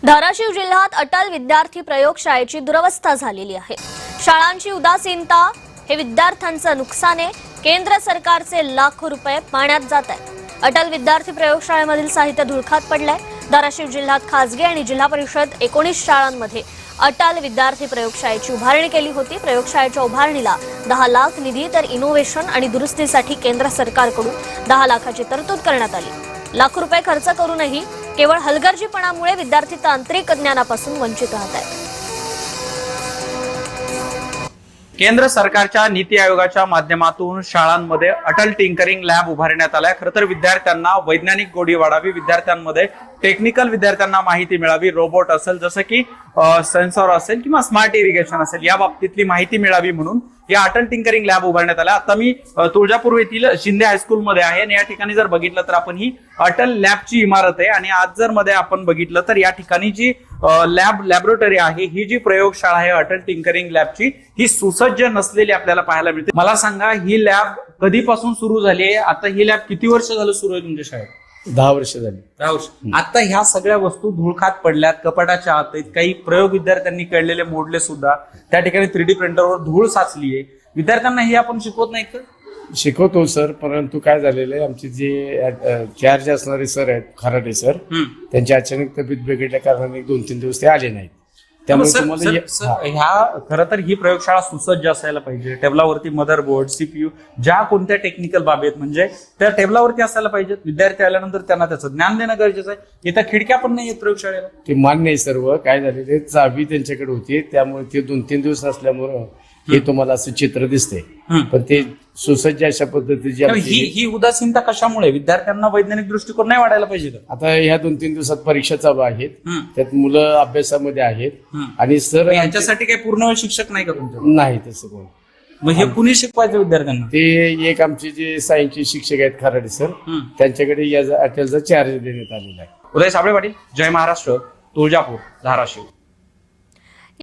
धाराशिव जिल्ह्यात अटल विद्यार्थी प्रयोगशाळेची दुरवस्था झालेली आहे। शाळांची उदासीनता हे विद्यार्थ्यांचं नुकसान आहे। केंद्र सरकारचे लाखो रुपये पाण्यात जात आहेत। अटल विद्यार्थी प्रयोगशाळेमधील साहित्य धुळखात पडलंय। धाराशिव जिल्ह्यात खासगी आणि जिल्हा परिषद 19 शाळांमध्ये अटल विद्यार्थी प्रयोगशाळेची उभारणी केली होती। प्रयोगशाळेच्या उभारणीला 10 लाख निधी तर इनोव्हेशन आणि दुरुस्तीसाठी केंद्र सरकारकडून 10 लाखाची तरतूद करण्यात आली। लाखो रुपये खर्च करूनही केवळ हलगर्जीपणामुळे विद्यार्थी तांत्रिक ज्ञानापासून वंचित राहत आहेत। केंद्र सरकारच्या नीती आयोगाच्या माध्यमातून शाळांमध्ये अटल टिंकरिंग लॅब उभारण्यात आलाय। खरं तर विद्यार्थ्यांना वैज्ञानिक गोडी वाढावी, विद्यार्थ्यांमध्ये टेक्निकल विद्यार्थ्यांना माहिती मिळावी, रोबोट असेल जसं की सेन्सॉर असेल किंवा स्मार्ट इरिगेशन असेल या बाबतीतली माहिती मिळावी म्हणून या अटल टिंकरिंग लॅब उभारण्यात आल्या। आता मी तुळजापूर येथील शिंदे हायस्कूलमध्ये आहे आणि या ठिकाणी जर बघितलं तर आपण ही अटल लॅबची इमारत आहे आणि आज जर मध्ये आपण बघितलं तर या ठिकाणी जी लॅबोरेटरी आहे, ही जी प्रयोगशाळा आहे अटल टिंकरिंग लॅबची, ही सुसज्ज नसलेली आपल्याला पाहायला मिळते। मला सांगा, ही लॅब कधीपासून सुरू झाली आहे? आता ही लॅब किती वर्ष झालं सुरू आहे तुमच्या शाळेत? 10 वर्ष झाली। 10 वर्ष। आता ह्या सगळ्या वस्तू धुळखात पडल्यात, कपाटाच्या आत आहेत, काही प्रयोग विद्यार्थ्यांनी केलेले मोडले सुद्धा, त्या ठिकाणी 3D प्रिंटरवर धूळ साचली आहे। विद्यार्थ्यांना हे आपण शिकवत नाही का? शिकवतो सर, परंतु काय झालेलं आहे, आमचे जे चार्ज असणारे सर आहेत, खराडे सर, त्यांची अचानक तब्येत बिघडल्या कारणाने 2-3 दिवस ते आले नाहीत। त्यामुळे तुम्हाला ह्या खरं तर ही प्रयोगशाळा सुसज्ज असायला पाहिजे। टेबलावरती मदरबोर्ड, सीपीयू, ज्या कोणत्या टेक्निकल बाबी आहेत म्हणजे त्या टेबलावरती असायला पाहिजेत। विद्यार्थी आल्यानंतर त्यांना त्याचं ज्ञान देणं गरजेचं आहे। इथं खिडक्या पण नाही आहेत प्रयोगशाळेला। ते मान्य आहे सर्व, काय झालेले चावी त्यांच्याकडे होती, त्यामुळे ते 2-3 दिवस असल्यामुळं हे तुम्हाला असं चित्र दिसते, पण ते सुसज्ज अशा पद्धतीची ही उदासीनता कशामुळे? विद्यार्थ्यांना वैज्ञानिक दृष्टिकोन नाही वाढायला पाहिजे का? आता ह्या 2-3 दिवसात परीक्षा चालू आहेत, त्यात मुलं अभ्यासामध्ये आहेत आणि सर यांच्यासाठी काही पूर्ण वेळ शिक्षक नाही का तुमच्या? नाही तसं कोण। मग हे कुणी शिकवायचं विद्यार्थ्यांना? ते एक आमचे जे सायन्सचे शिक्षक आहेत खराडे सर, त्यांच्याकडे या अटलचा चार्ज देण्यात आलेला आहे। उदय साबळे पाटील, जय महाराष्ट्र, तुळजापूर, धाराशिव।